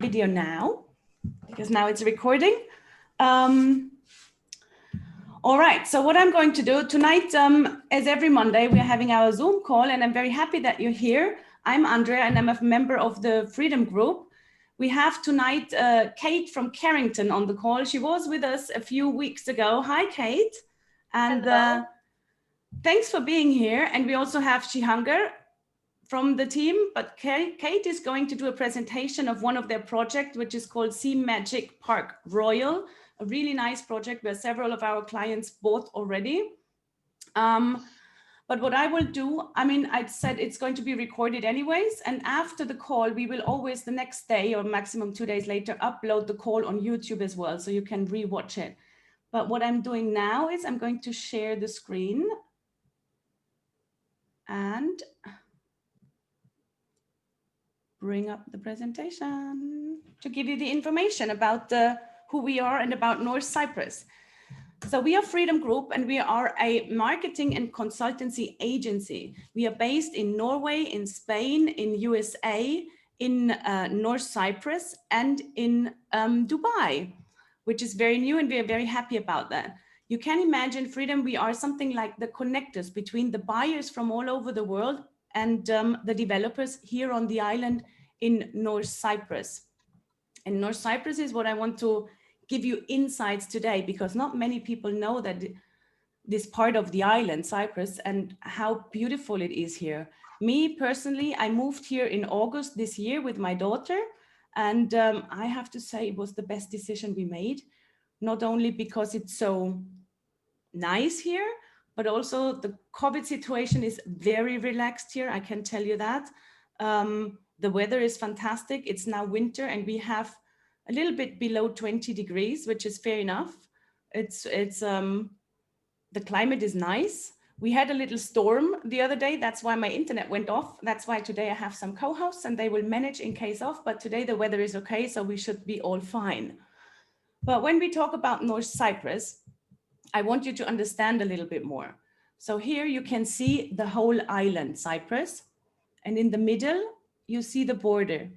Video now, because now it's recording. All right, so what I'm going to do tonight, as every Monday, we're having our Zoom call, and I'm very happy that you're here. I'm Andrea, and I'm a member of the Freedom Group. We have tonight Kate from Carrington on the call. She was with us a few weeks ago. Hi, Kate. And thanks for being here. And we also have Shihanger from the team, but Kate is going to do a presentation of one of their projects, which is called Sea Magic Park Royal, a really nice project where several of our clients bought already. But what I will do, I mean, I said it's going to be recorded anyways, and after the call, we will always the next day or maximum 2 days later, upload the call on YouTube as well, so you can rewatch it. But what I'm doing now is I'm going to share the screen and bring up the presentation to give you the information about who we are and about North Cyprus. So we are Freedom Group, and we are a marketing and consultancy agency. We are based in Norway, in Spain, in USA, in North Cyprus, and in Dubai, which is very new, and we are very happy about that. You can imagine, Freedom, we are something like the connectors between the buyers from all over the world and the developers here on the island in North Cyprus. And North Cyprus is what I want to give you insights today, because not many people know that this part of the island, Cyprus, and how beautiful it is here. Me personally, I moved here in August this year with my daughter, and I have to say it was the best decision we made, not only because it's so nice here, but also the COVID situation is very relaxed here. I can tell you that. The weather is fantastic. It's now winter, and we have a little bit below 20 degrees, which is fair enough. The climate is nice. We had a little storm the other day. That's why my internet went off. That's why today I have some co-hosts, and they will manage in case of, but today the weather is okay, so we should be all fine. But when we talk about North Cyprus, I want you to understand a little bit more. So here you can see the whole island, Cyprus, and in the middle, you see the border.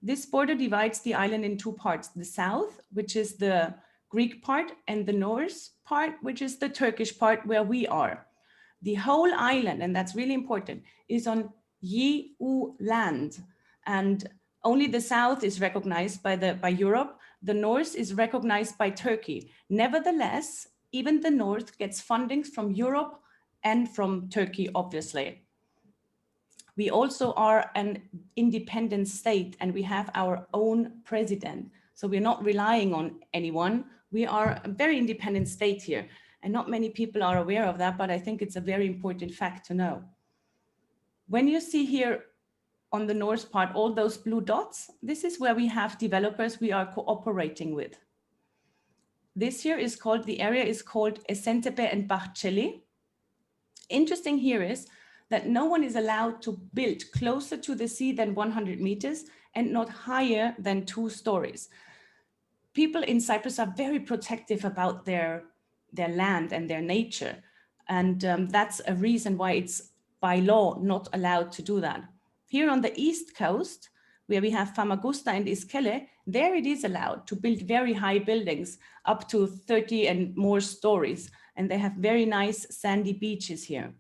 This border divides the island in two parts, the south, which is the Greek part, and the north part, which is the Turkish part where we are. The whole island, and that's really important, is on EU land, and only the south is recognized by Europe. The north is recognized by Turkey. Nevertheless, even the north gets funding from Europe and from Turkey, obviously. We also are an independent state, and we have our own president. So we're not relying on anyone. We are a very independent state here, and not many people are aware of that, but I think it's a very important fact to know. When you see here on the north part, all those blue dots, this is where we have developers we are cooperating with. This here is called, the area is called Esentepe and Bahçeli. Interesting here is that no one is allowed to build closer to the sea than 100 meters and not higher than 2 stories. People in Cyprus are very protective about their land and their nature. And that's a reason why it's by law not allowed to do that. Here on the east coast, where we have Famagusta and Iskele, there it is allowed to build very high buildings up to 30 and more stories. And they have very nice sandy beaches here.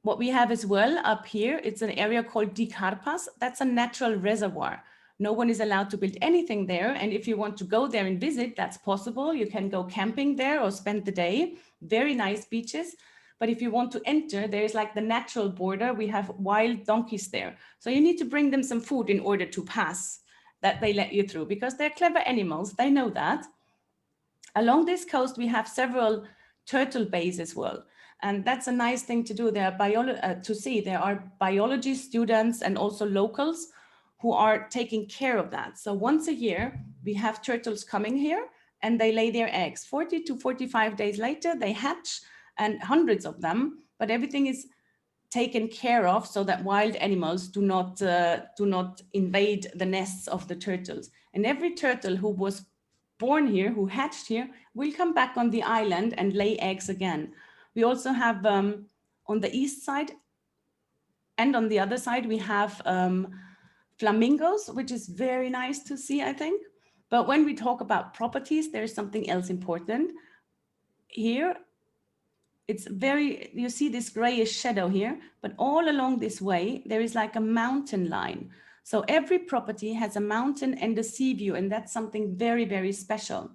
What we have as well up here, it's an area called Dikarpas. That's a natural reservoir. No one is allowed to build anything there. And if you want to go there and visit, that's possible. You can go camping there or spend the day. Very nice beaches. But if you want to enter, there's like the natural border. We have wild donkeys there. So you need to bring them some food in order to pass, that they let you through, because they're clever animals. They know that. Along this coast, we have several turtle bays as well. And that's a nice thing to do. There are biology students and also locals who are taking care of that. So once a year, we have turtles coming here and they lay their eggs. 40 to 45 days later, they hatch, and hundreds of them, but everything is taken care of so that wild animals do not invade the nests of the turtles. And every turtle who was born here, who hatched here, will come back on the island and lay eggs again. We also have on the east side and on the other side, we have flamingos, which is very nice to see, I think. But when we talk about properties, there's something else important. Here, it's very, you see this grayish shadow here, but all along this way, there is like a mountain line. So every property has a mountain and a sea view, and that's something very, very special.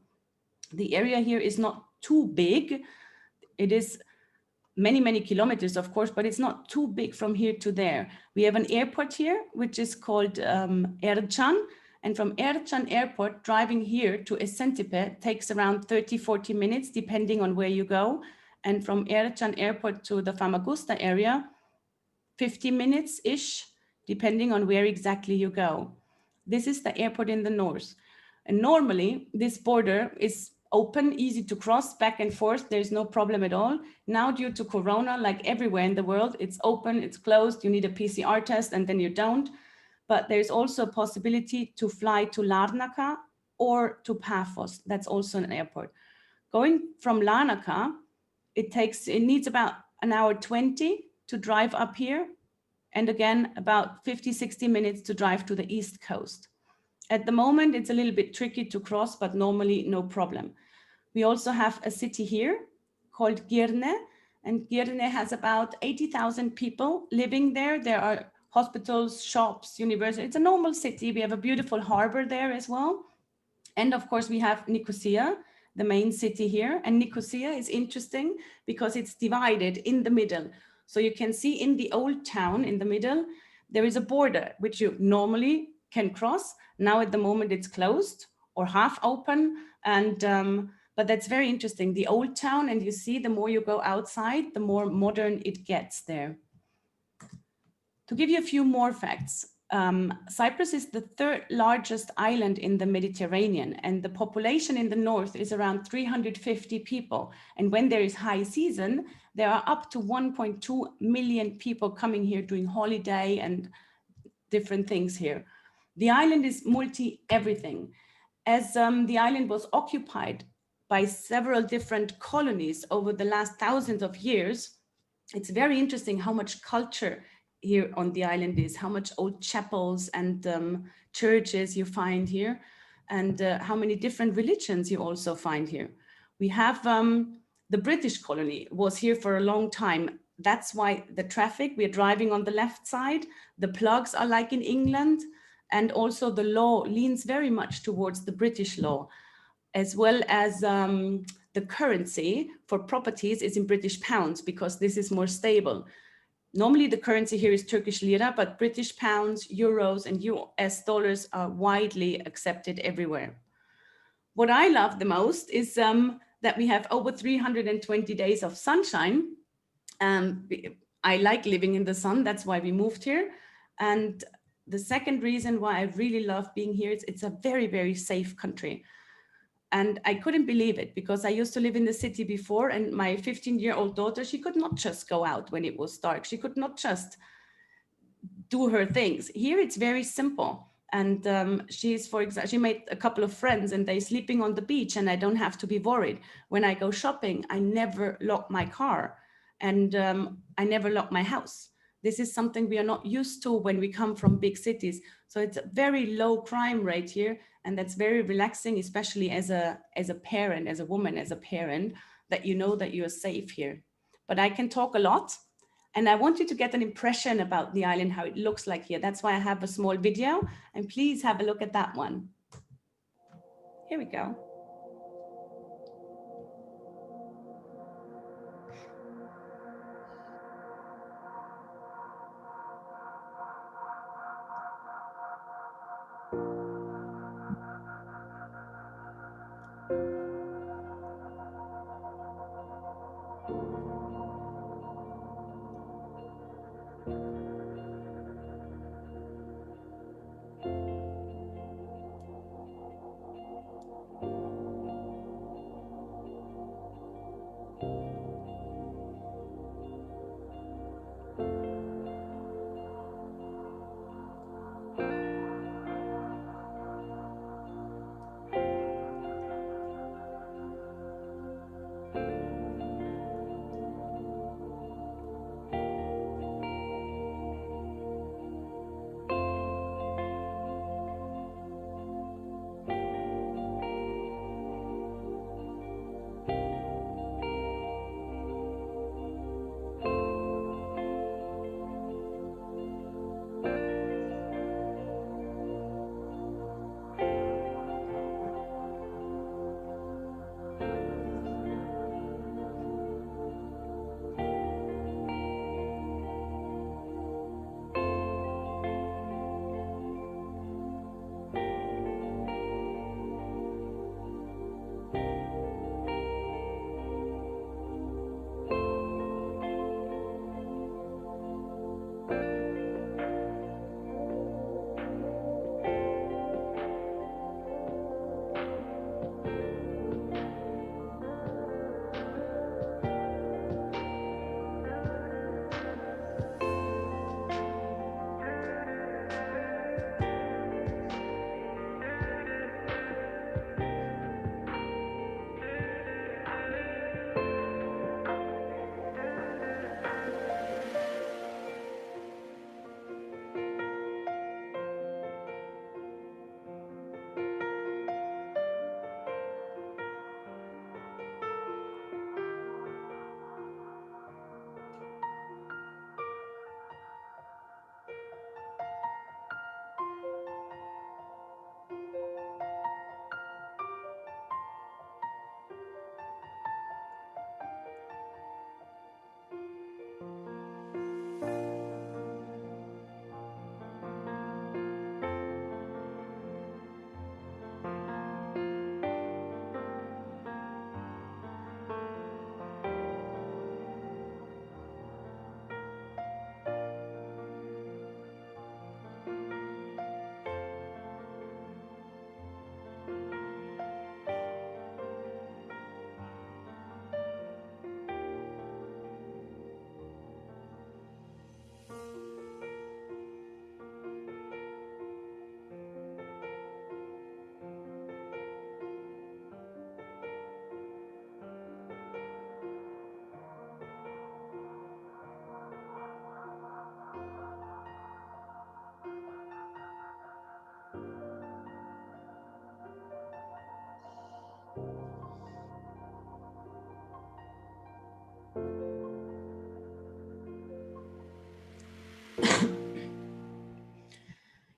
The area here is not too big. It is many, many kilometers, of course, but it's not too big from here to there. We have an airport here, which is called Ercan. And from Ercan Airport, driving here to Esentepe takes around 30, 40 minutes, depending on where you go. And from Ercan Airport to the Famagusta area, 50 minutes-ish, depending on where exactly you go. This is the airport in the north. And normally, this border is open, easy to cross back and forth. There's no problem at all. Now, due to Corona, like everywhere in the world, it's open, it's closed. You need a PCR test and then you don't. But there's also a possibility to fly to Larnaca or to Paphos. That's also an airport. Going from Larnaca, it needs about an hour 20 to drive up here. And again, about 50, 60 minutes to drive to the East Coast. At the moment, it's a little bit tricky to cross, but normally no problem. We also have a city here called Girne, and Girne has about 80,000 people living there. There are hospitals, shops, universities. It's a normal city. We have a beautiful harbor there as well. And of course, we have Nicosia, the main city here. And Nicosia is interesting because it's divided in the middle. So you can see in the old town in the middle, there is a border, which you normally can cross. Now at the moment it's closed or half open. And but that's very interesting. The old town, and you see the more you go outside, the more modern it gets there. To give you a few more facts, Cyprus is the third largest island in the Mediterranean, and the population in the north is around 350 people. And when there is high season, there are up to 1.2 million people coming here doing holiday and different things here. The island is multi-everything. As the island was occupied by several different colonies over the last thousands of years, it's very interesting how much culture here on the island is, how much old chapels and churches you find here, and how many different religions you also find here. We have the British colony was here for a long time. That's why the traffic, we're driving on the left side, the plugs are like in England, and also the law leans very much towards the British law, as well as the currency for properties is in British pounds because this is more stable. Normally the currency here is Turkish lira, but British pounds, euros, and US dollars are widely accepted everywhere. What I love the most is that we have over 320 days of sunshine. I like living in the sun, that's why we moved here. And the second reason why I really love being here is it's a very, very safe country. And I couldn't believe it because I used to live in the city before, and my 15-year-old daughter, she could not just go out when it was dark. She could not just do her things. Here it's very simple. And for example, she made a couple of friends and they're sleeping on the beach and I don't have to be worried. When I go shopping, I never lock my car and I never lock my house. This is something we are not used to when we come from big cities. So it's a very low crime rate here. And that's very relaxing, especially as a parent, as a woman, as a parent, that you know that you're safe here. But I can talk a lot. And I want you to get an impression about the island, how it looks like here. That's why I have a small video. And please have a look at that one. Here we go.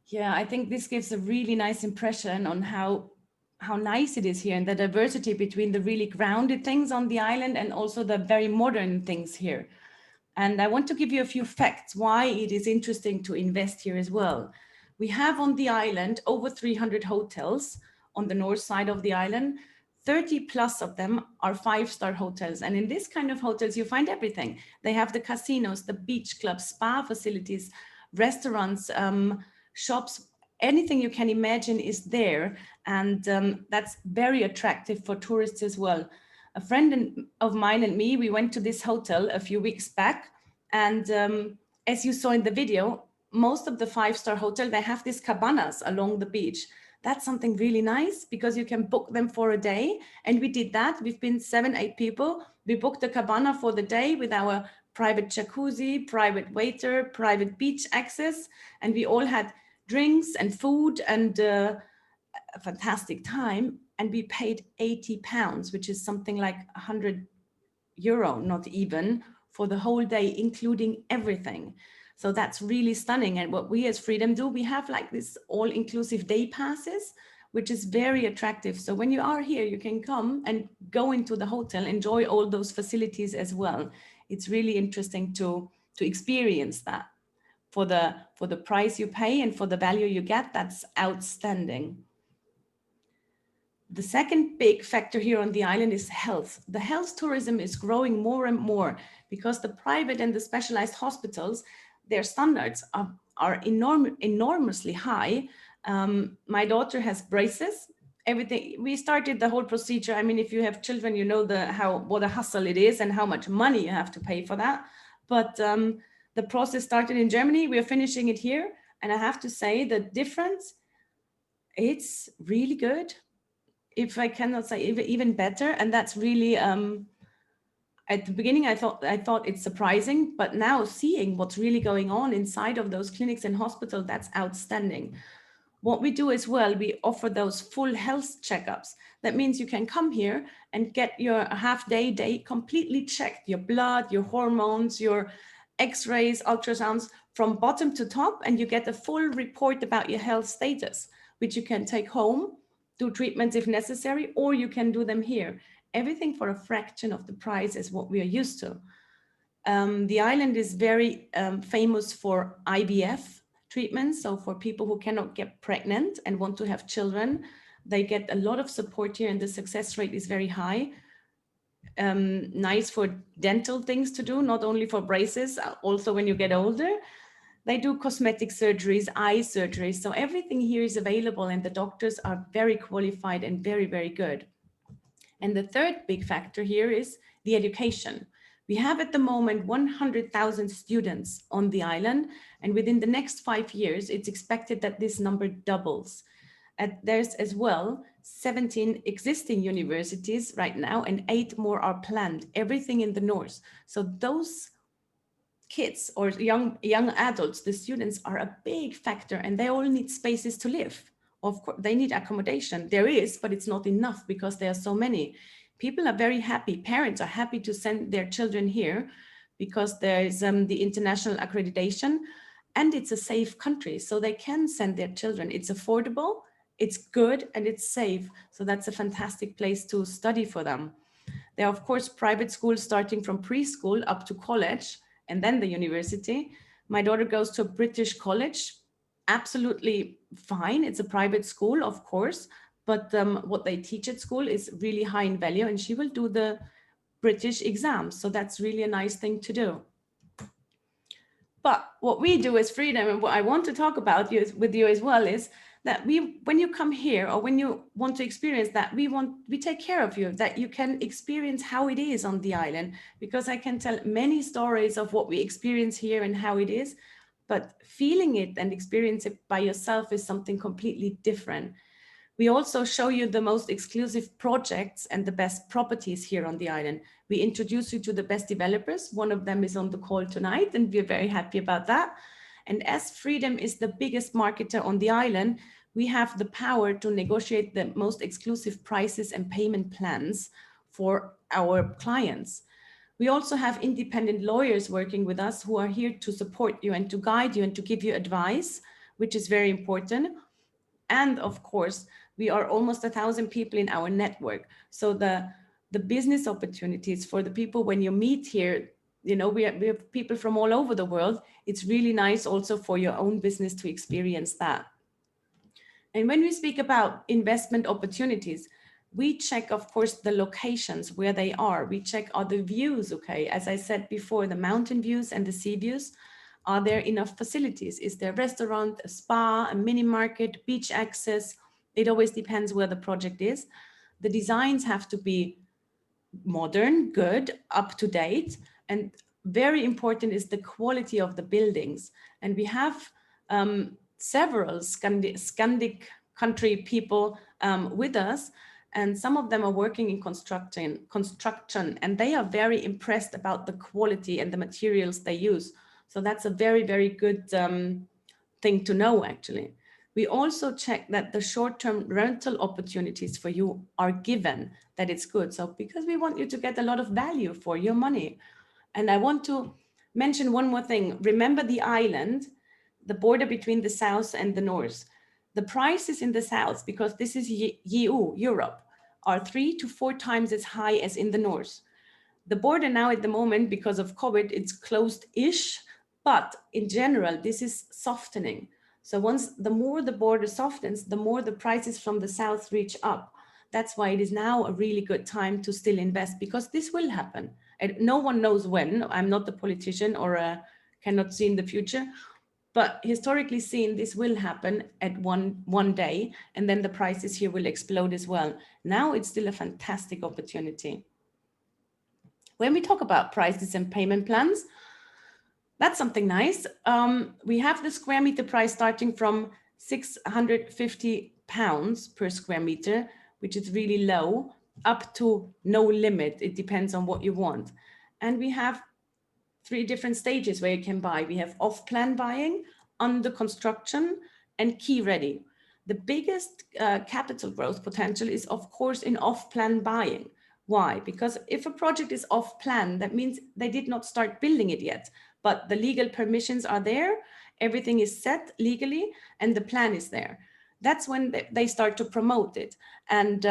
Yeah, I think this gives a really nice impression on how nice it is here and the diversity between the really grounded things on the island and also the very modern things here. And I want to give you a few facts why it is interesting to invest here as well. We have on the island over 300 hotels on the north side of the island. 30 plus of them are five-star hotels. And in this kind of hotels, you find everything. They have the casinos, the beach clubs, spa facilities, restaurants, shops, anything you can imagine is there. And that's very attractive for tourists as well. A friend of mine and me, we went to this hotel a few weeks back. And as you saw in the video, most of the five-star hotel, they have these cabanas along the beach. That's something really nice because you can book them for a day. And we did that. We've been 7, 8 people. We booked a cabana for the day with our private jacuzzi, private waiter, private beach access. And we all had drinks and food and a fantastic time. And we paid £80, which is something like €100, not even, for the whole day, including everything. So that's really stunning. And what we as Freedom do, we have like this all-inclusive day passes, which is very attractive. So when you are here, you can come and go into the hotel, enjoy all those facilities as well. It's really interesting to experience that. For the price you pay and for the value you get, that's outstanding. The second big factor here on the island is health. The health tourism is growing more and more because the private and the specialized hospitals, their standards are enormously high. My daughter has braces. Everything, we started the whole procedure. I mean, if you have children, you know what a hustle it is and how much money you have to pay for that. But the process started in Germany. We are finishing it here. And I have to say the difference, it's really good. If I cannot say even better. And that's really, at the beginning, I thought it's surprising, but now seeing what's really going on inside of those clinics and hospital, that's outstanding. What we do as well, we offer those full health checkups. That means you can come here and get your day completely checked, your blood, your hormones, your x-rays, ultrasounds from bottom to top, and you get a full report about your health status, which you can take home, do treatments if necessary, or you can do them here. Everything for a fraction of the price is what we are used to. The island is very famous for IVF treatments. So for people who cannot get pregnant and want to have children, they get a lot of support here and the success rate is very high. Nice for dental things to do, not only for braces, also when you get older. They do cosmetic surgeries, eye surgeries. So everything here is available and the doctors are very qualified and very, very good. And the third big factor here is the education. We have at the moment 100,000 students on the island, and within the next 5 years, it's expected that this number doubles. And there's as well 17 existing universities right now, and 8 more are planned, everything in the north. So those kids or young adults, the students, are a big factor, and they all need spaces to live. Of course, they need accommodation. There is, but it's not enough because there are so many. People are very happy. Parents are happy to send their children here because there is the international accreditation and it's a safe country. So they can send their children. It's affordable, it's good, and it's safe. So that's a fantastic place to study for them. There are, of course, private schools starting from preschool up to college and then the university. My daughter goes to a British college, absolutely fine. It's a private school, of course, but what they teach at school is really high in value, and she will do the British exams. So that's really a nice thing to do. But what we do as Freedom, and what I want to talk about with you as well, is that when you come here or when you want to experience that, we take care of you, that you can experience how it is on the island, because I can tell many stories of what we experience here and how it is, but feeling it and experience it by yourself is something completely different. We also show you the most exclusive projects and the best properties here on the island. We introduce you to the best developers. One of them is on the call tonight, and we're very happy about that. And as Freedom is the biggest marketer on the island, we have the power to negotiate the most exclusive prices and payment plans for our clients. We also have independent lawyers working with us who are here to support you and to guide you and to give you advice which is very important. And of course, we are almost 1,000 people in our network. So the business opportunities for the people when you meet here, we have people from all over the world. It's really nice also for your own business to experience that. And when we speak about investment opportunities, we check, of course, the locations where they are. We check, are the views okay? As I said before, the mountain views and the sea views. Are there enough facilities? Is there a restaurant, a spa, a mini market, beach access? It always depends where the project is. The designs have to be modern, good, up to date. And very important is the quality of the buildings. And we have several Scandic country people with us, and some of them are working in construction, and they are very impressed about the quality and the materials they use. So that's a very, very good thing to know, actually. We also check that the short-term rental opportunities for you are given, that it's good. So because we want you to get a lot of value for your money. And I want to mention one more thing. Remember the island, the border between the south and the north. The prices in the south, because this is EU, Europe, are 3 to 4 times as high as in the north. The border now at the moment, because of COVID, it's closed-ish, but in general, this is softening. So the more the border softens, the more the prices from the south reach up. That's why it is now a really good time to still invest, because this will happen. And no one knows when. I'm not the politician or cannot see in the future, but historically seen, this will happen at one day, and then the prices here will explode as well. Now it's still a fantastic opportunity. When we talk about prices and payment plans, that's something nice. We have the square meter price starting from £650 per square meter, which is really low, up to no limit. It depends on what you want. And we have 3 different stages where you can buy. We have off-plan buying, under construction, and key ready. The biggest capital growth potential is, of course, in off-plan buying. Why? Because if a project is off-plan, that means they did not start building it yet, but the legal permissions are there, everything is set legally, and the plan is there. That's when they start to promote it. And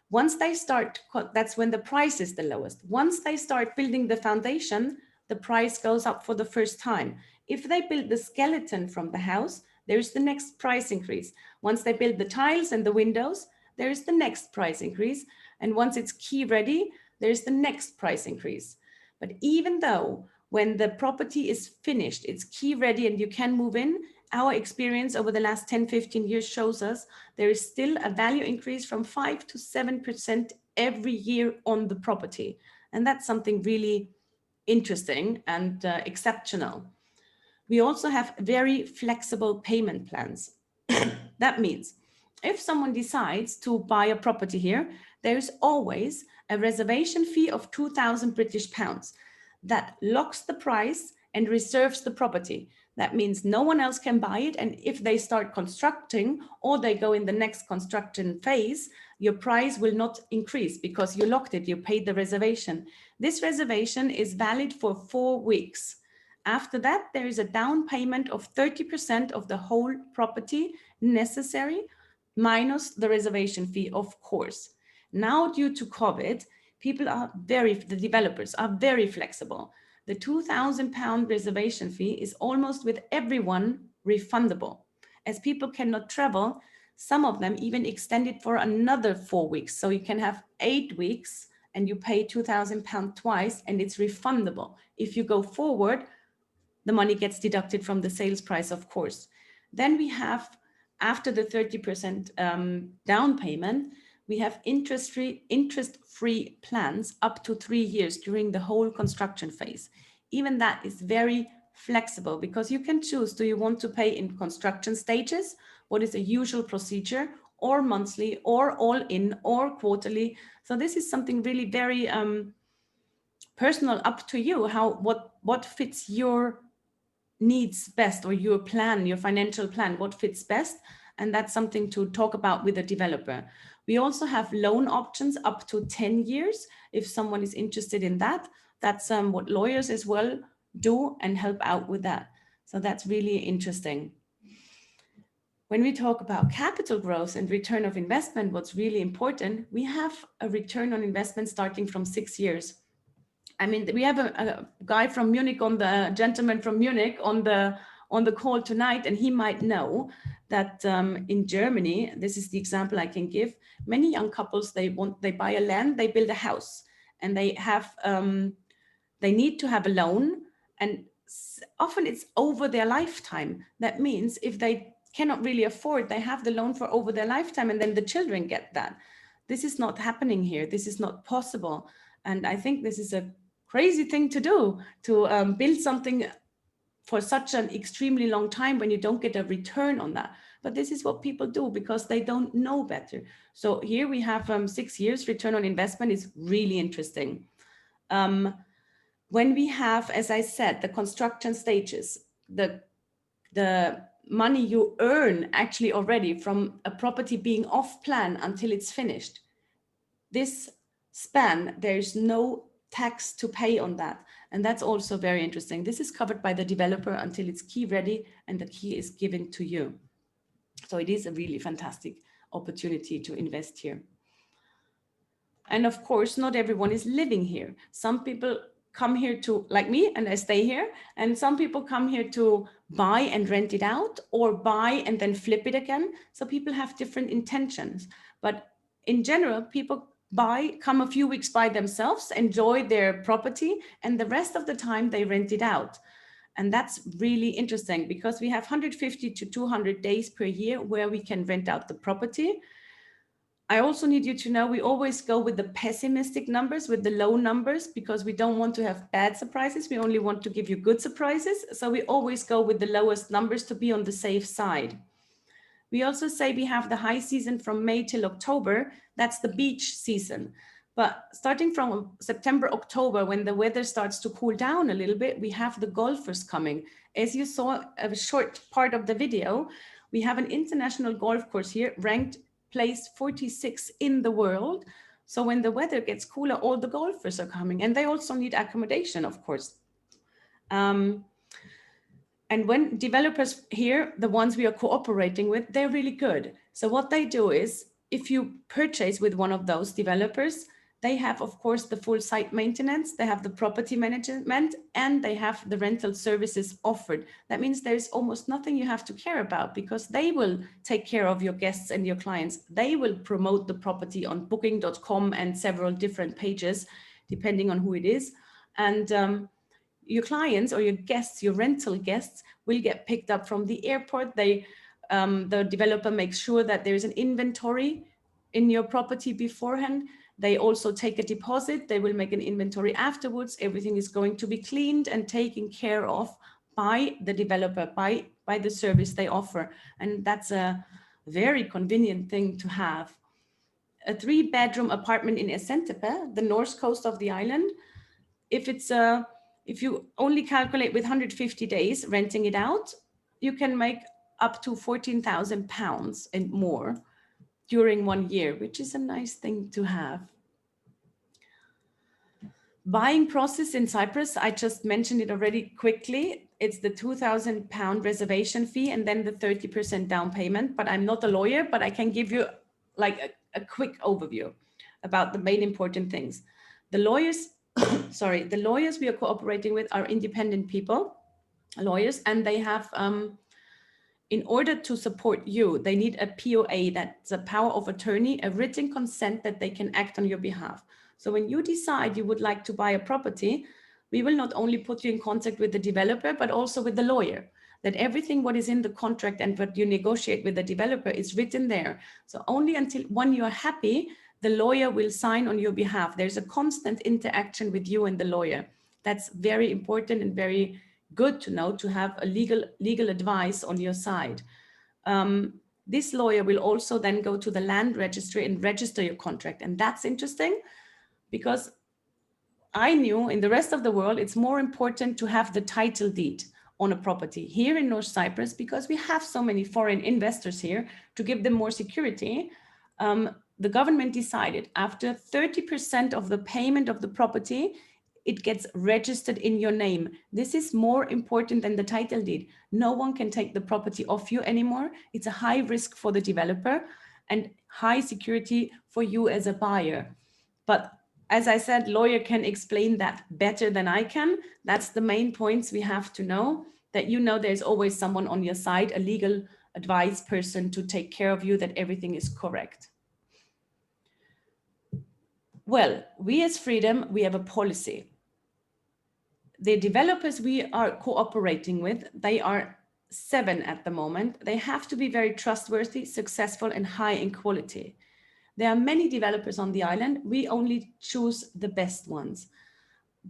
once they start, that's when the price is the lowest. Once they start building the foundation, the price goes up for the first time. If they build the skeleton from the house, there's the next price increase. Once they build the tiles and the windows, there's the next price increase. And once it's key ready, there's the next price increase. But even though when the property is finished, it's key ready and you can move in, our experience over the last 10, 15 years shows us there is still a value increase from 5 to 7% every year on the property. And that's something really interesting and exceptional. We also have very flexible payment plans. That means if someone decides to buy a property here, there's always a reservation fee of 2,000 British pounds that locks the price and reserves the property. That means no one else can buy it. And if they start constructing or they go in the next construction phase, your price will not increase because you locked it, you paid the reservation. This reservation is valid for 4 weeks. After that, there is a down payment of 30% of the whole property necessary, minus the reservation fee, of course. Now, due to COVID, the developers are very flexible. The £2,000 reservation fee is almost with everyone refundable. As people cannot travel, some of them even extend it for another 4 weeks. So you can have 8 weeks and you pay £2,000 twice and it's refundable. If you go forward, the money gets deducted from the sales price, of course. Then we have, after the 30% down payment, we have interest-free plans up to 3 years during the whole construction phase. Even that is very flexible because you can choose, do you want to pay in construction stages, what is a usual procedure, or monthly, or all in, or quarterly. So this is something really very personal, up to you, what fits your needs best, or your plan, your financial plan, what fits best. And that's something to talk about with a developer. We also have loan options up to 10 years. If someone is interested in that, that's what lawyers as well do and help out with that. So that's really interesting. When we talk about capital growth and return of investment, what's really important, we have a return on investment starting from 6 years. I mean, we have a guy from Munich gentleman from Munich on the call tonight, and he might know that in Germany, this is the example I can give. Many young couples, they buy a land, they build a house, and they need to have a loan, and often it's over their lifetime. That means if they cannot really afford, they have the loan for over their lifetime, and then the children get that. This is not happening here. This is not possible. And I think this is a crazy thing to do, to build something for such an extremely long time when you don't get a return on that. But this is what people do because they don't know better. So here we have 6 years return on investment is really interesting. When we have, as I said, the construction stages, the money you earn actually already from a property being off plan until it's finished, this span, there's no tax to pay on that. And that's also very interesting. This is covered by the developer until it's key ready and the key is given to you. So it is a really fantastic opportunity to invest here. And of course, not everyone is living here. Some people come here to, like me, and I stay here. And some people come here to buy and rent it out, or buy and then flip it again. So people have different intentions. But in general, people come a few weeks by themselves, enjoy their property, and the rest of the time they rent it out. And that's really interesting because we have 150 to 200 days per year where we can rent out the property. I also need you to know we always go with the pessimistic numbers, with the low numbers, because we don't want to have bad surprises. We only want to give you good surprises. So we always go with the lowest numbers to be on the safe side. We also say we have the high season from May till October. That's the beach season. But starting from September, October, when the weather starts to cool down a little bit, we have the golfers coming. As you saw a short part of the video, we have an international golf course here ranked place 46 in the world. So when the weather gets cooler, all the golfers are coming, and they also need accommodation, of course. And when developers here, the ones we are cooperating with, they're really good. So what they do is, if you purchase with one of those developers, they have, of course, the full site maintenance, they have the property management, and they have the rental services offered. That means there's almost nothing you have to care about because they will take care of your guests and your clients. They will promote the property on booking.com and several different pages, depending on who it is. And your clients or your guests, your rental guests, will get picked up from the airport. The developer makes sure that there's an inventory in your property beforehand. They also take a deposit. They will make an inventory afterwards. Everything is going to be cleaned and taken care of by the developer, by the service they offer. And that's a very convenient thing to have. A 3-bedroom apartment in Esentepe, the north coast of the island. If you only calculate with 150 days renting it out, you can make up to £14,000 and more during 1 year, which is a nice thing to have. Buying process in Cyprus, I just mentioned it already quickly. It's the £2,000 reservation fee and then the 30% down payment. But I'm not a lawyer, but I can give you like a quick overview about the main important things. The lawyers, the lawyers we are cooperating with are independent people, lawyers, and they have, in order to support you, they need a POA, that's a power of attorney, a written consent that they can act on your behalf. So when you decide you would like to buy a property, we will not only put you in contact with the developer, but also with the lawyer, that everything what is in the contract and what you negotiate with the developer is written there. So only until when you are happy, the lawyer will sign on your behalf. There's a constant interaction with you and the lawyer. That's very important and very good to know, to have a legal advice on your side. This lawyer will also then go to the land registry and register your contract. And that's interesting because I knew in the rest of the world, it's more important to have the title deed on a property. Here in North Cyprus, because we have so many foreign investors here, to give them more security, the government decided after 30% of the payment of the property, it gets registered in your name. This is more important than the title deed. No one can take the property off you anymore. It's a high risk for the developer and high security for you as a buyer. But as I said, lawyer can explain that better than I can. That's the main points we have to know, that you know there's always someone on your side, a legal advice person to take care of you, that everything is correct. Well, we as Freedom, we have a policy. The developers we are cooperating with, they are 7 at the moment. They have to be very trustworthy, successful, and high in quality. There are many developers on the island. We only choose the best ones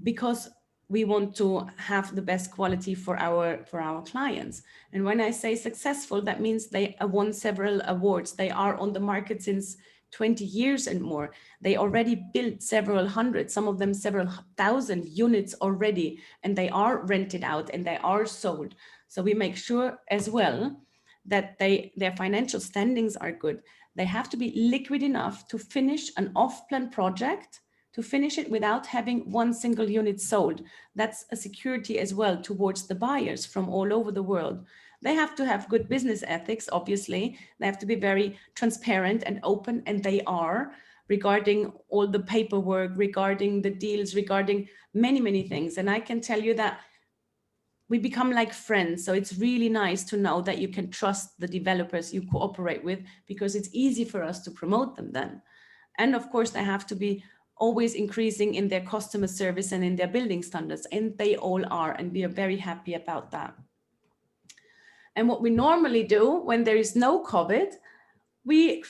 because we want to have the best quality for our clients. And when I say successful, that means they won several awards. They are on the market since 20 years and more. They already built several hundred, some of them several thousand units already, and they are rented out and they are sold. So we make sure as well that their financial standings are good. They have to be liquid enough to finish an off-plan project, to finish it without having one single unit sold. That's a security as well towards the buyers from all over the world. They have to have good business ethics, obviously. They have to be very transparent and open, and they are, regarding all the paperwork, regarding the deals, regarding many, many things. And I can tell you that we become like friends. So it's really nice to know that you can trust the developers you cooperate with, because it's easy for us to promote them then. And of course, they have to be always increasing in their customer service and in their building standards. And they all are, and we are very happy about that. And what we normally do when there is no COVID, we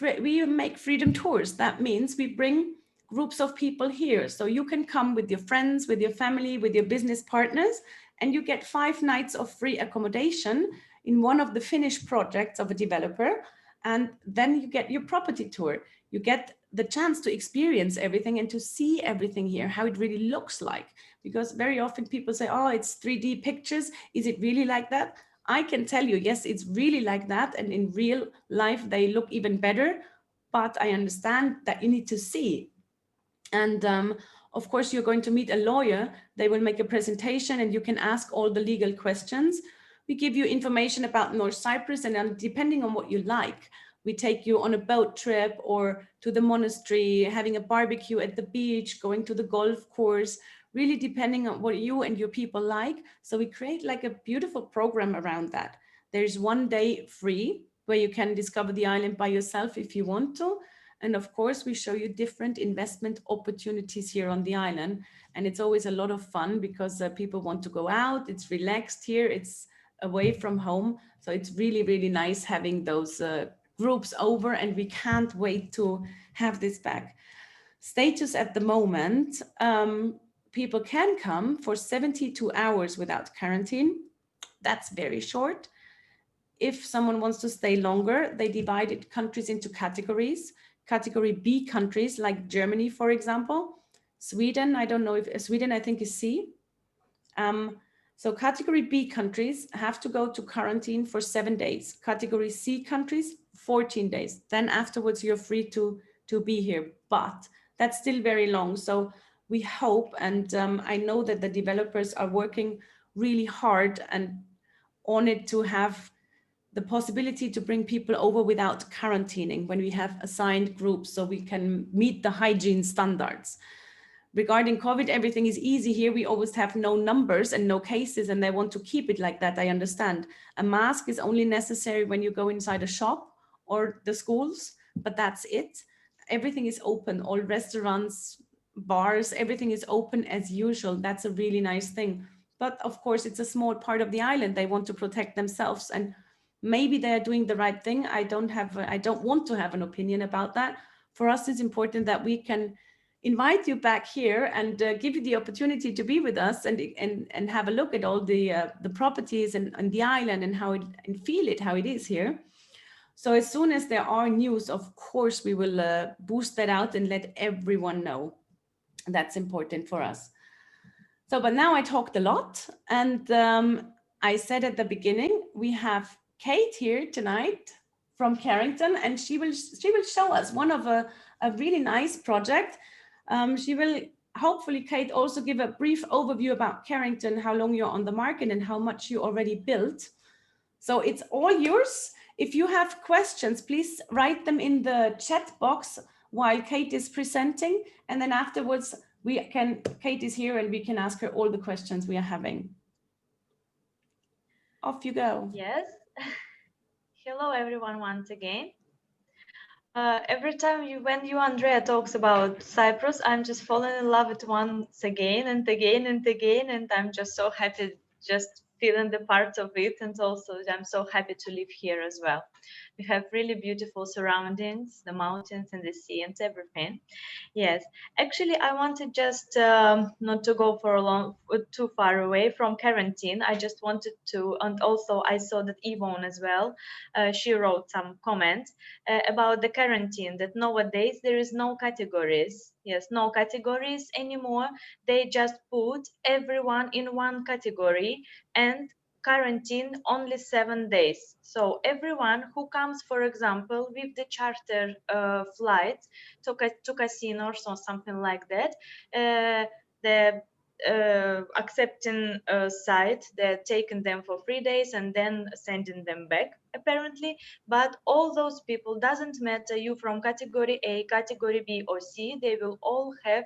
make Freedom Tours. That means we bring groups of people here. So you can come with your friends, with your family, with your business partners, and you get 5 nights of free accommodation in one of the finished projects of a developer. And then you get your property tour. You get the chance to experience everything and to see everything here, how it really looks like. Because very often people say, oh, it's 3D pictures. Is it really like that? I can tell you, yes, it's really like that. And in real life, they look even better. But I understand that you need to see. And of course, you're going to meet a lawyer. They will make a presentation and you can ask all the legal questions. We give you information about North Cyprus, and depending on what you like, we take you on a boat trip or to the monastery, having a barbecue at the beach, going to the golf course, really depending on what you and your people like. So we create like a beautiful program around that. There's 1 day free where you can discover the island by yourself if you want to. And of course, we show you different investment opportunities here on the island. And it's always a lot of fun because people want to go out. It's relaxed here. It's away from home. So it's really, really nice having those groups over, and we can't wait to have this back. Status at the moment, people can come for 72 hours without quarantine. That's very short. If someone wants to stay longer, they divided countries into categories. Category B countries like Germany, for example. Sweden, I don't know if Sweden, I think is C. So category B countries have to go to quarantine for 7 days. Category C countries, 14 days. Then afterwards, you're free to be here, but that's still very long. So we hope, and I know that the developers are working really hard and on it to have the possibility to bring people over without quarantining when we have assigned groups so we can meet the hygiene standards. Regarding COVID, everything is easy here. We always have no numbers and no cases, and they want to keep it like that. I understand. A mask is only necessary when you go inside a shop or the schools, but that's it. Everything is open. All restaurants, bars, everything is open as usual. That's a really nice thing. But of course, it's a small part of the island. They want to protect themselves, and maybe they are doing the right thing. I don't want to have an opinion about that. For us, it's important that we can invite you back here and give you the opportunity to be with us and have a look at all the properties and the island and how it, and feel it, how it is here. So as soon as there are news, of course, we will boost that out and let everyone know. That's important for us. So, but now I talked a lot, and I said at the beginning, we have Kate here tonight from Carrington, and she will show us one of a really nice project. She will hopefully, Kate, also give a brief overview about Carrington, how long you're on the market and how much you already built. So it's all yours. If you have questions, please write them in the chat box while Kate is presenting. And then afterwards, Kate is here and we can ask her all the questions we are having. Off you go. Yes. Hello, everyone, once again. Every time when you, Andrea, talks about Cyprus, I'm just falling in love with once again and again and again, and I'm just so happy just feeling the part of it, and also I'm so happy to live here as well. We have really beautiful surroundings, the mountains and the sea and everything. Yes, actually, I wanted just not to go for a long, too far away from quarantine. I just wanted to, and also I saw that Yvonne as well. She wrote some comments about the quarantine. That nowadays there is no categories. Yes, no categories anymore. They just put everyone in one category and quarantine only 7 days. So everyone who comes, for example, with the charter flight to casinos or something like that, the accepting site, they're taking them for 3 days and then sending them back apparently. But all those people, doesn't matter you from category A, category B or C, they will all have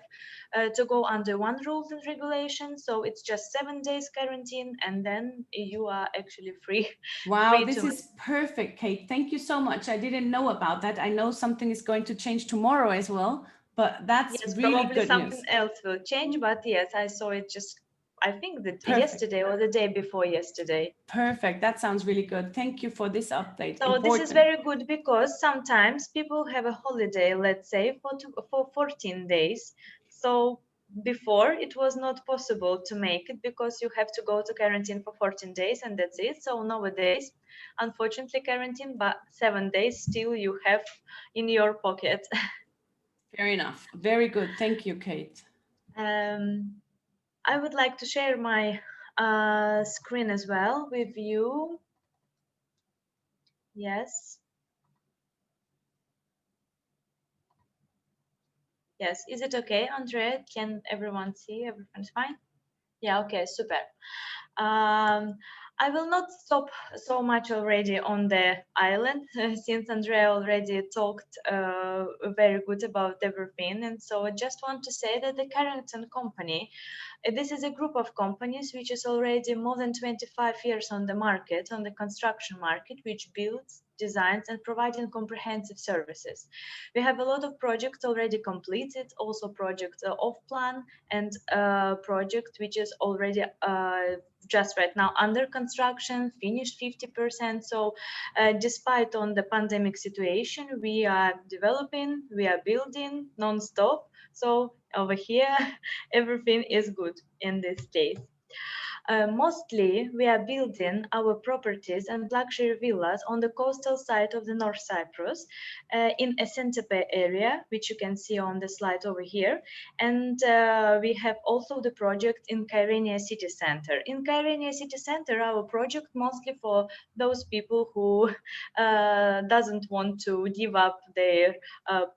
to go under one rules and regulations. So it's just 7 days quarantine and then you are actually free. Wow, free this to is perfect, Kate. Thank you so much. I didn't know about that. I know something is going to change tomorrow as well, but that's Yes, really probably good something news. else will change, but yes, I saw it just, I think that Perfect. yesterday or the day before yesterday. Perfect. That sounds really good. Thank you for this update. So this is Important. very good because sometimes people have a holiday, let's say for 14 days. So before it was not possible to make it because you have to go to quarantine for 14 days and that's it. So nowadays, unfortunately, quarantine, but 7 days still you have in your pocket. Fair enough. Very good. Thank you, Kate. um, I would like to share my screen as well with you. Yes. Yes. Is it okay, Andrea? Can everyone see? Everyone's fine? Yeah, okay, super. Um, I will not stop so much already on the island since Andrea already talked very good about everything. And so I just want to say that the Carrington Company, this is a group of companies which is already more than 25 years on the market, on the construction market, which builds, designs, and providing comprehensive services. We have a lot of projects already completed, also projects off plan, and project which is already just right now under construction, finished 50%. So despite on the pandemic situation, we are developing, we are building non-stop. So over here, everything is good in this case. Mostly, we are building our properties and luxury villas on the coastal side of the North Cyprus in Esentepe area, which you can see on the slide over here. And we have also the project in Kyrenia City Center. In Kyrenia City Center, our project mostly for those people who doesn't want to give up their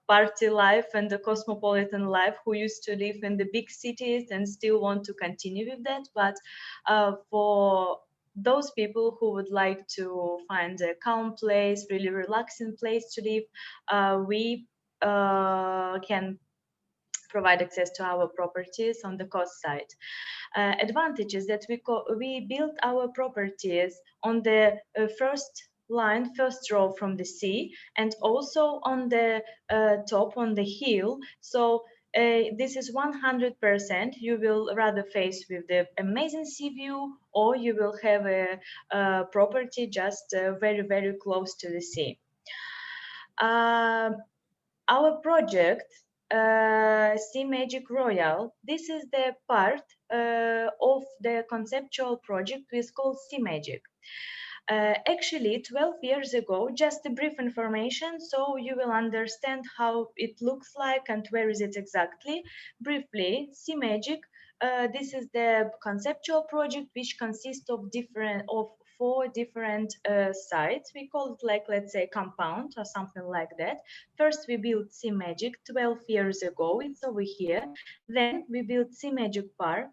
party life and the cosmopolitan life, who used to live in the big cities and still want to continue with that. But for those people who would like to find a calm place, really relaxing place to live, we can provide access to our properties on the coast side. Advantages that we built our properties on the first row from the sea, and also on the top on the hill. So this is 100%. You will rather face with the amazing sea view, or you will have a property just very, very close to the sea. Our project, Sea Magic Royal, this is the part of the conceptual project which is called Sea Magic. Actually, 12 years ago, just a brief information so you will understand how it looks like and where is it exactly. Briefly, Sea Magic, this is the conceptual project which consists of 4 different sites. We call it like, let's say, compound or something like that. First, we built Sea Magic 12 years ago. It's over here. Then we built Sea Magic Park.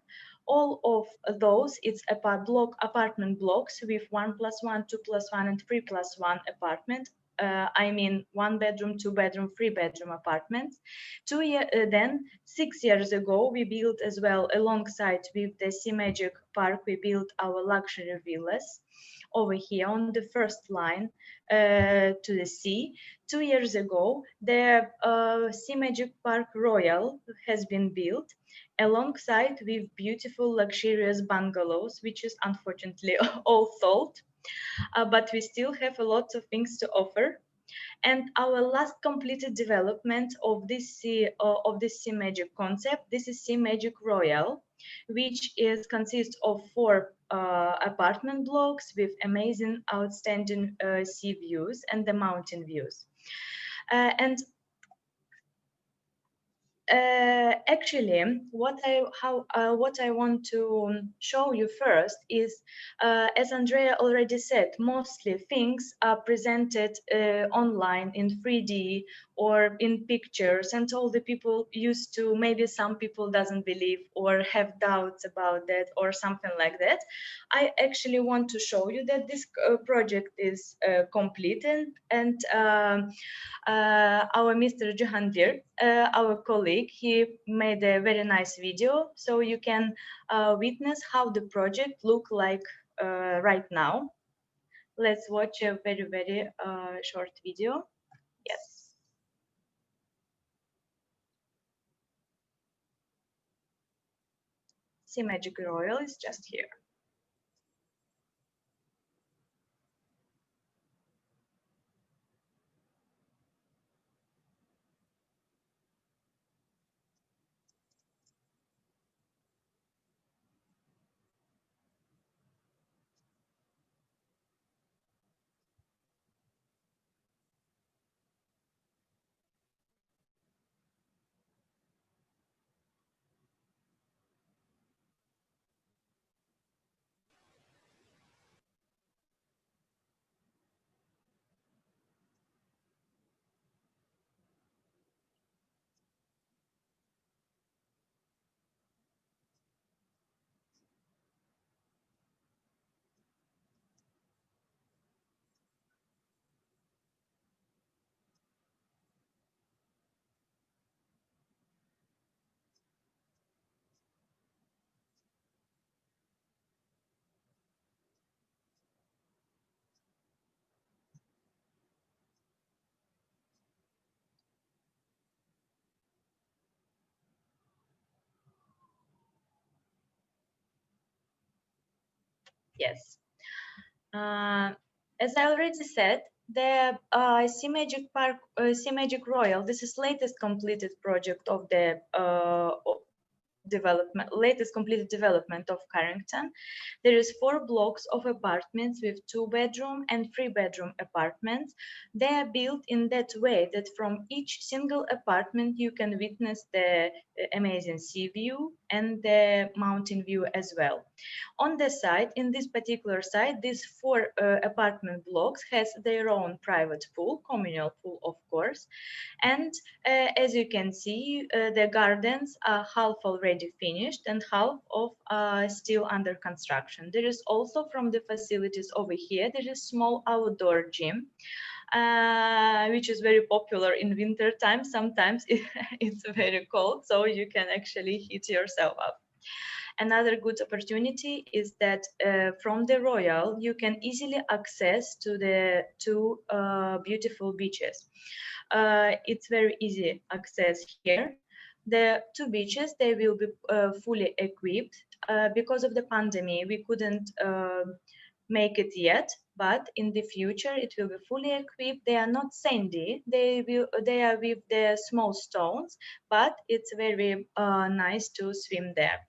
All of those, it's apartment blocks with 1+1, 2+1, and 3+1 apartment. I mean 1 bedroom, 2 bedroom, 3 bedroom apartments. Then 6 years ago, we built as well alongside with the Sea Magic Park, we built our luxury villas over here on the first line to the sea. 2 years ago, the Sea Magic Park Royal has been built alongside with beautiful luxurious bungalows, which is unfortunately all sold. But we still have a lot of things to offer. And our last completed development of this Sea Magic concept, this is Sea Magic Royal, which consists of 4 apartment blocks with amazing, outstanding sea views and the mountain views. And actually, what I want to show you first is, as Andrea already said, mostly things are presented online in 3D or in pictures, and all the people used to, maybe some people doesn't believe or have doubts about that or something like that. I actually want to show you that this project is completed, and our Mr. Jahangir, our colleague, he made a very nice video, so you can witness how the project look like right now. Let's watch a very, very short video. Yes. Sea Magic Royal is just here. Yes. As I already said, the Sea Magic Park, Sea Magic Royal, this is latest completed project of the latest completed development of Carrington. There is 4 blocks of apartments with 2 bedroom and 3 bedroom apartments. They are built in that way that from each single apartment you can witness the amazing sea view and the mountain view as well. On the site, in this particular site, these 4 apartment blocks has their own private pool, communal pool, of course. And as you can see, the gardens are half already finished and half of still under construction. There is also, from the facilities over here, there is small outdoor gym, which is very popular in winter time. Sometimes it's very cold, so you can actually heat yourself up. Another good opportunity is that from the Royal, you can easily access to the 2 beautiful beaches. It's very easy access here. The 2 beaches, they will be fully equipped. Because of the pandemic, we couldn't make it yet, but in the future it will be fully equipped. They are not sandy, they are with the small stones, but it's very nice to swim there.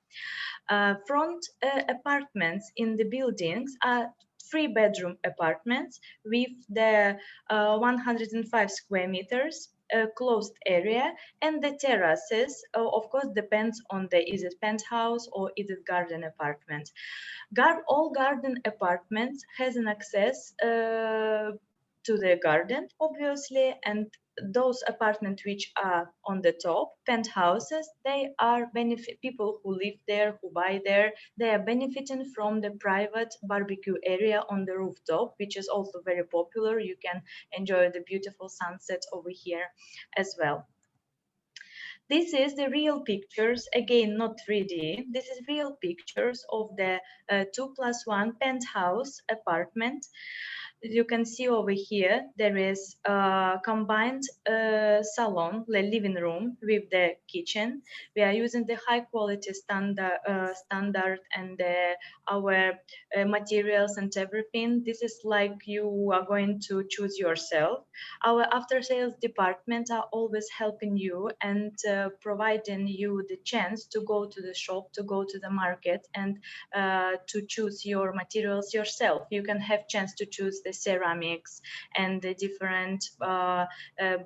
Front apartments in the buildings are 3-bedroom apartments with the 105 square meters a closed area, and the terraces, of course, depends on the is it penthouse or is it garden apartment. All garden apartments has an access to the garden, obviously, and those apartments which are on the top, penthouses, they are benefit people who live there, who buy there, they are benefiting from the private barbecue area on the rooftop, which is also very popular. You can enjoy the beautiful sunset over here as well. This is the real pictures, again, not 3D. This is real pictures of the 2+1 penthouse apartment. You can see over here, there is a combined salon, the living room with the kitchen. We are using the high quality standard and our materials and everything. This is like you are going to choose yourself. Our after sales department are always helping you and providing you the chance to go to the shop, to go to the market, and to choose your materials yourself. You can have chance to choose the ceramics and the different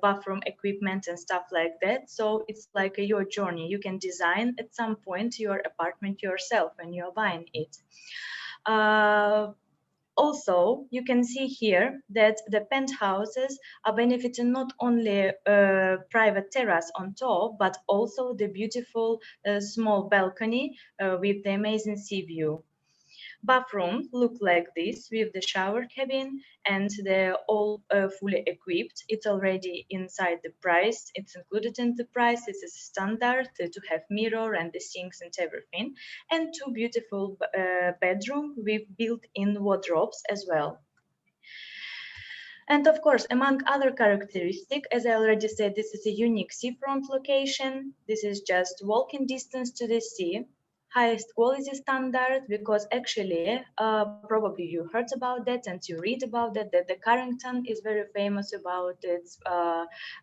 bathroom equipment and stuff like that. So it's like your journey. You can design at some point your apartment yourself when you're buying it. Also, you can see here that the penthouses are benefiting not only private terrace on top, but also the beautiful small balcony with the amazing sea view. Bathroom look like this with the shower cabin, and they're all fully equipped. It's already inside the price. It's included in the price. It's a standard to have mirror and the sinks and everything. And two beautiful bedroom with built-in wardrobes as well. And of course, among other characteristics, as I already said, this is a unique seafront location. This is just walking distance to the sea. Highest quality standard, because actually probably you heard about that and you read about that the Carrington is very famous about it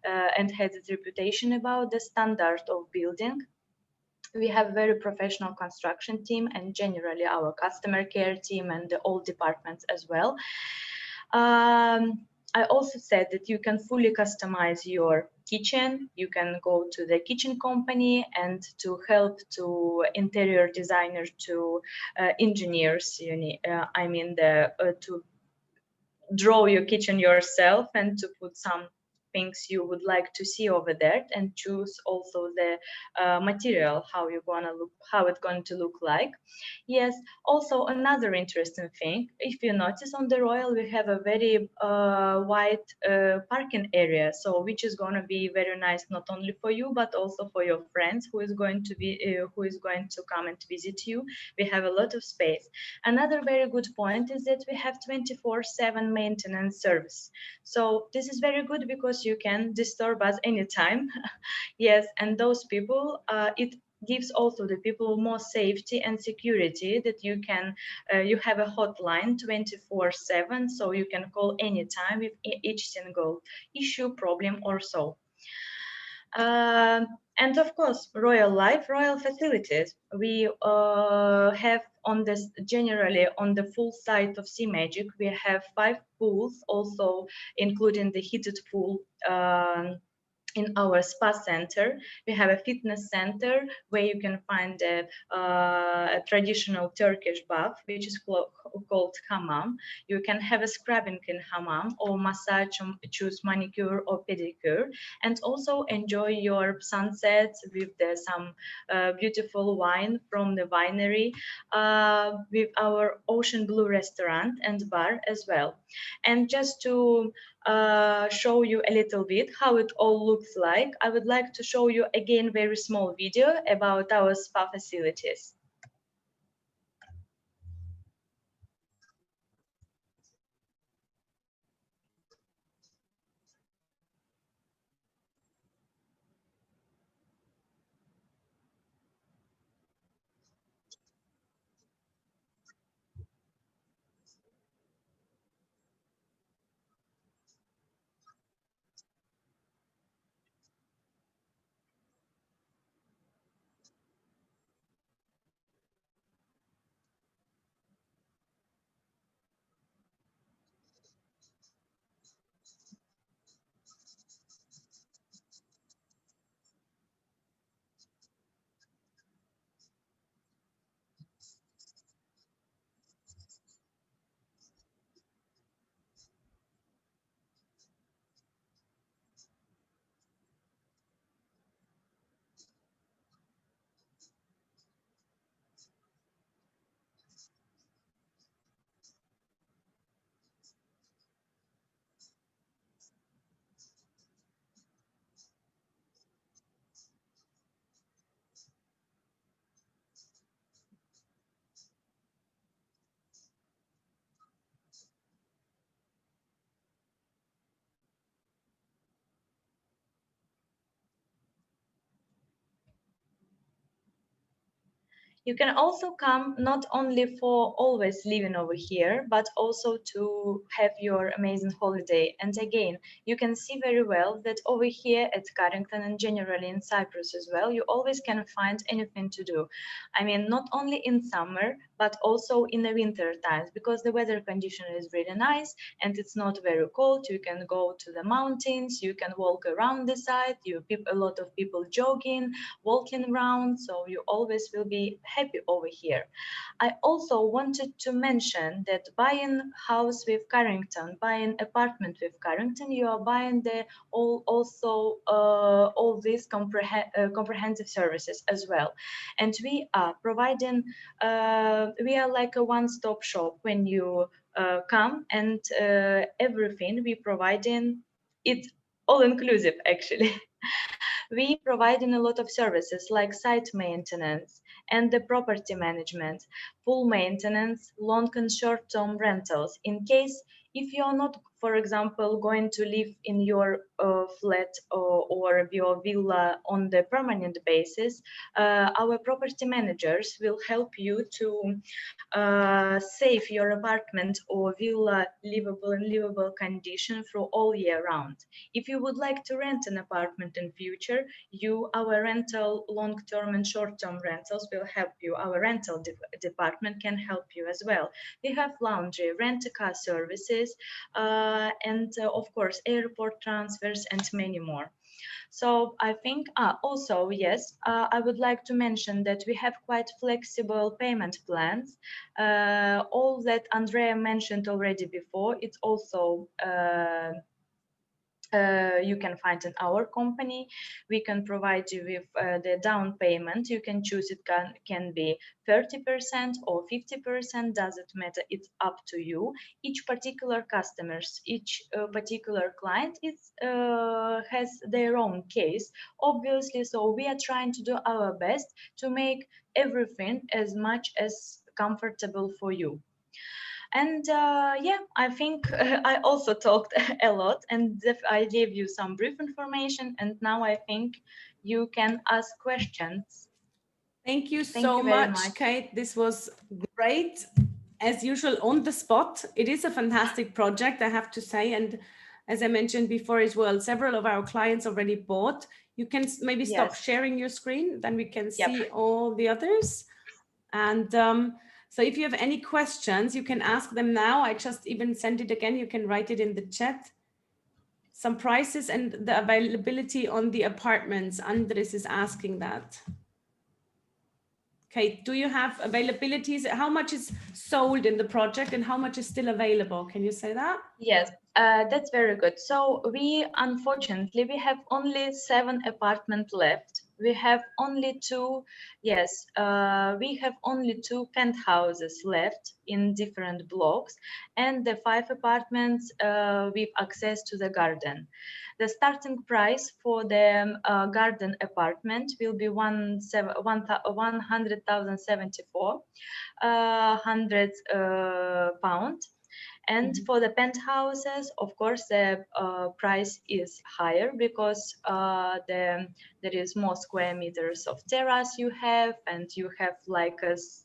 and has its reputation about the standard of building. We have very professional construction team and generally our customer care team and the all departments as well. I also said that you can fully customize your kitchen. You can go to the kitchen company and to help to interior designers, to engineers, to draw your kitchen yourself and to put some things you would like to see over there, and choose also the material, how it's going to look like. Yes, also another interesting thing, if you notice on the Royal, we have a very wide parking area, so which is going to be very nice not only for you but also for your friends who is going to come and visit you. We have a lot of space. Another very good point is that we have 24/7 maintenance service. So this is very good because you can disturb us anytime. Yes, and those people, it gives also the people more safety and security, that you can you have a hotline 24/7, so you can call anytime with each single issue, problem or so. And of course, Royal facilities. We have on this, generally on the full site of SeaMagic, we have 5 pools, also including the heated pool. In our spa center, we have a fitness center where you can find a traditional Turkish bath, which is called hammam. You can have a scrubbing in hammam or massage, choose manicure or pedicure, and also enjoy your sunsets with some beautiful wine from the winery, with our Ocean Blue restaurant and bar as well. And just to show you a little bit how it all looks like, I would like to show you again very small video about our spa facilities. You can also come not only for always living over here, but also to have your amazing holiday. And again, you can see very well that over here at Carrington and generally in Cyprus as well, you always can find anything to do. I mean, not only in summer, but also in the winter times, because the weather condition is really nice and it's not very cold. You can go to the mountains, you can walk around the site, a lot of people jogging, walking around, so you always will be happy over here. I also wanted to mention that buying house with Carrington, buying apartment with Carrington, you are buying the all these comprehensive services as well, and we are providing. We are like a one-stop shop when you come, and everything we providing it all inclusive actually. We providing a lot of services like site maintenance and the property management, full maintenance, long and short-term rentals. In case if you are not, for example, going to live in your flat or your villa on the permanent basis, our property managers will help you to save your apartment or villa livable condition through all year round. If you would like to rent an apartment in future, our rental long-term and short-term rentals will help you. Our rental department can help you as well. We have laundry, rent-a-car services, and of course airport transfers and many more. So I think also, yes, I would like to mention that we have quite flexible payment plans. All that Andrea mentioned already before, it's also you can find in our company. We can provide you with the down payment. You can choose it can be 30% or 50%, doesn't matter, it's up to you. Each particular customers, each particular client has their own case, obviously, so we are trying to do our best to make everything as much as comfortable for you. And yeah, I think I also talked a lot, and I gave you some brief information, and now I think you can ask questions. Thank you Thank so you very much, much. Kate. This was great. As usual, on the spot. It is a fantastic project, I have to say. And as I mentioned before as well, several of our clients already bought. You can maybe stop Yes. sharing your screen, then we can Yep. see all the others. And so if you have any questions, you can ask them now. I just even sent it again. You can write it in the chat. Some prices and the availability on the apartments. Andres is asking that. Okay, do you have availabilities? How much is sold in the project and how much is still available? Can you say that? Yes, that's very good. So unfortunately, we have only 7 apartments left. We have only 2, yes, we have only 2 penthouses left in different blocks, and the 5 apartments with access to the garden. The starting price for the garden apartment will be 100,074 £100. And for the penthouses, of course, the price is higher because there is more square meters of terrace you have, and you have like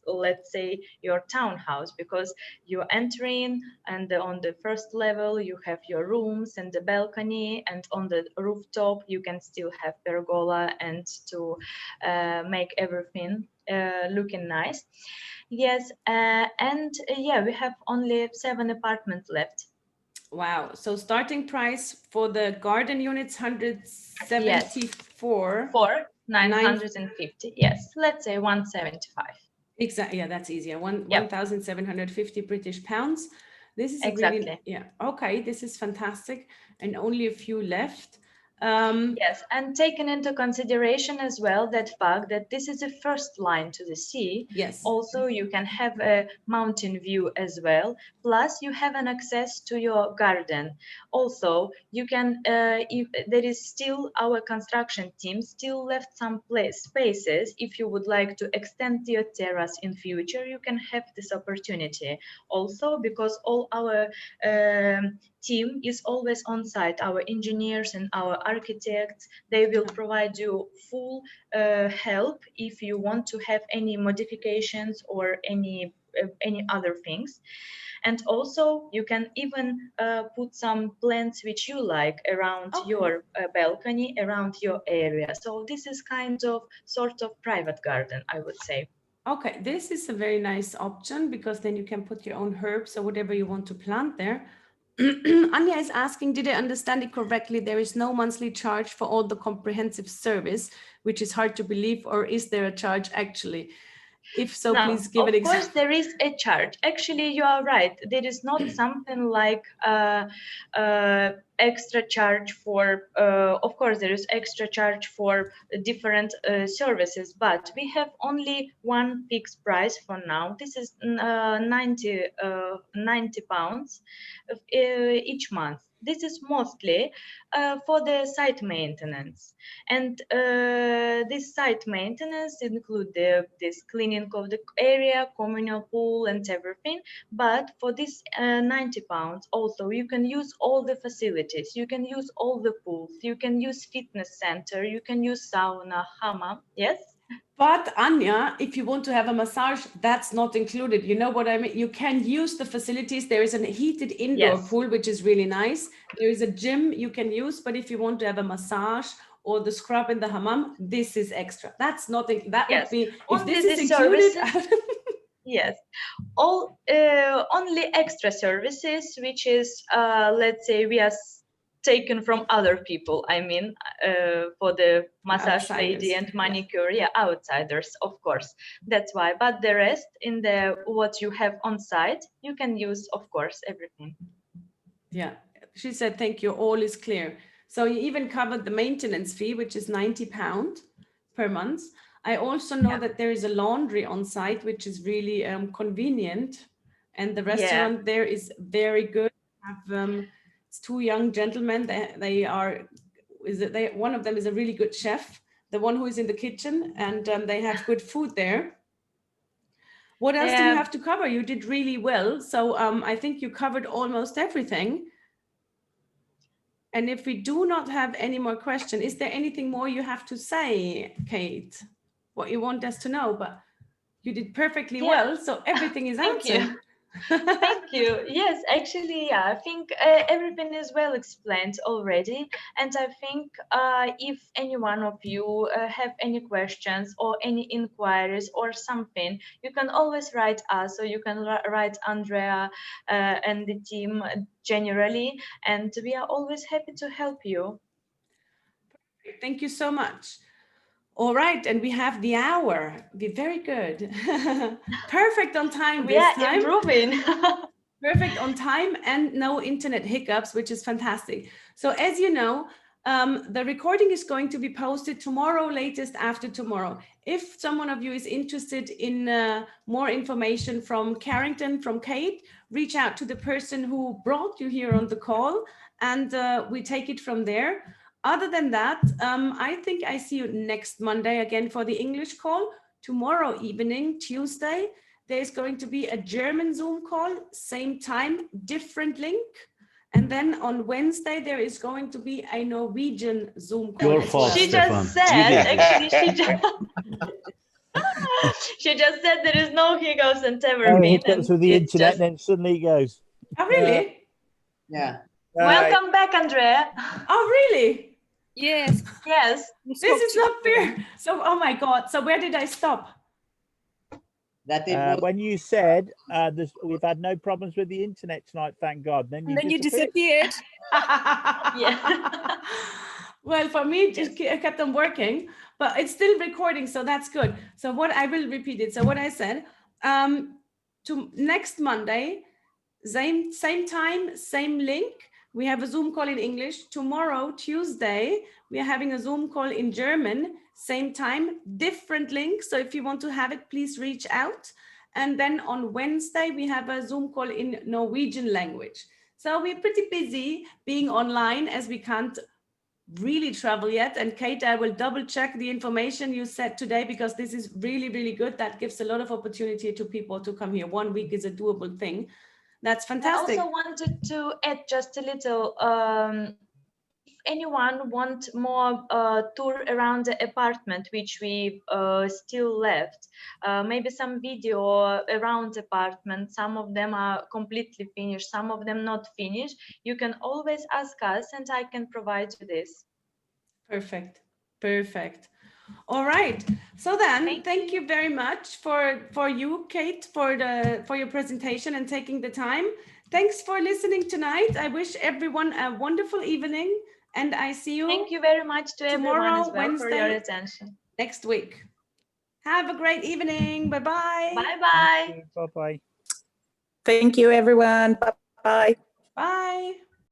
let's say your townhouse, because you're entering and on the first level you have your rooms and the balcony, and on the rooftop you can still have pergola and to make everything looking nice. Yes, and yeah, we have only 7 apartments left. Wow. So starting price for the garden units, 174. For 950. Yes, let's say 175. Exactly. Yeah, that's easier. Yep. 1,750 British pounds. This is Exactly. really, yeah. Okay, this is fantastic. And only a few left. Yes, and taken into consideration as well that fact that this is the first line to the sea. Yes. Also, you can have a mountain view as well. Plus, you have an access to your garden. Also, you can, if there is still our construction team still left some spaces. If you would like to extend your terrace in future, you can have this opportunity. Also, because all our team is always on site. Our engineers and our architects, they will provide you full help if you want to have any modifications or any other things. And also you can even put some plants which you like around your balcony, around your area. So this is kind of sort of private garden, I would say. Okay, this is a very nice option because then you can put your own herbs or whatever you want to plant there. Anya is asking, did I understand it correctly? There is no monthly charge for all the comprehensive service, which is hard to believe, or is there a charge actually? If so, now, please give an example. Of course, there is a charge. Actually, you are right. There is not something like extra charge for, of course, there is extra charge for different services, but we have only one fixed price for now. This is 90 pounds each month. This is mostly for the site maintenance. And this site maintenance include this cleaning of the area, communal pool and everything. But for this 90 pounds also, you can use all the facilities. You can use all the pools. You can use fitness center. You can use sauna, hammam. Yes? But Anya, if you want to have a massage, that's not included. You know what I mean? You can use the facilities. There is a heated indoor pool, which is really nice. There is a gym you can use, but if you want to have a massage or the scrub in the hammam, this is extra. That's not, that would be, if this is included. Yes, all only extra services, which is, let's say, we are taken from other people. I mean, for the massage lady and manicure, outsiders, of course. That's why. But the rest in the what you have on site, you can use, of course, everything. Yeah, she said, thank you. All is clear. So you even covered the maintenance fee, which is £90 per month. I also know that there is a laundry on site, which is really convenient. And the restaurant there is very good. Have, it's two young gentlemen. They are, one of them is a really good chef, the one who is in the kitchen, and they have good food there. What else do you have to cover? You did really well. So I think you covered almost everything. And if we do not have any more questions, is there anything more you have to say, Kate? What you want us to know? But you did perfectly well. So everything is answered. Thank you. Yes, actually, I think everything is well explained already. And I think if any one of you have any questions or any inquiries or something, you can always write us, or you can write Andrea and the team generally. And we are always happy to help you. Thank you so much. All right, and we have the hour. Be very good. Perfect on time this time. We are improving. Perfect on time and no internet hiccups, which is fantastic. So as you know, the recording is going to be posted tomorrow, latest after tomorrow. If someone of you is interested in more information from Carrington, from Kate, reach out to the person who brought you here on the call, and we take it from there. Other than that, I think I see you next Monday again for the English call. Tomorrow evening, Tuesday, there's going to be a German Zoom call, same time, different link. And then on Wednesday, there is going to be a Norwegian Zoom call. Your fault, she Stefan. Just said, actually, she just said there is no hiccups and everything. He hiccups with the internet, then suddenly he goes. Oh, really? Yeah. Welcome back, Andrea. Oh, really? Yes. Yes. This is not fair. So, oh my God. So where did I stop? When you said we've had no problems with the internet tonight, thank God. Then you disappeared. Yeah. Well, for me, it just kept on working, but it's still recording, so that's good. So what I will repeat it. So what I said, to next Monday, same time, same link. We have a Zoom call in English. Tomorrow, Tuesday, we are having a Zoom call in German, same time, different link. So if you want to have it, please reach out. And then on Wednesday, we have a Zoom call in Norwegian language. So we're pretty busy being online as we can't really travel yet. And Kate, I will double check the information you said today, because this is really, really good. That gives a lot of opportunity to people to come here. 1 week is a doable thing. That's I fantastic. also wanted to add just a little. If anyone want more tour around the apartment, which we still left, maybe some video around the apartment. Some of them are completely finished, some of them not finished. You can always ask us, and I can provide you this. Perfect. Perfect. All right. So then, thank you very much for you, Kate, for your presentation and taking the time. Thanks for listening tonight. I wish everyone a wonderful evening, and I see you. Thank you very much to everyone tomorrow, as well for your Wednesday, attention. next week. Have a great evening. Bye-bye. Bye-bye. Bye bye. Thank you, everyone. Bye-bye. Bye.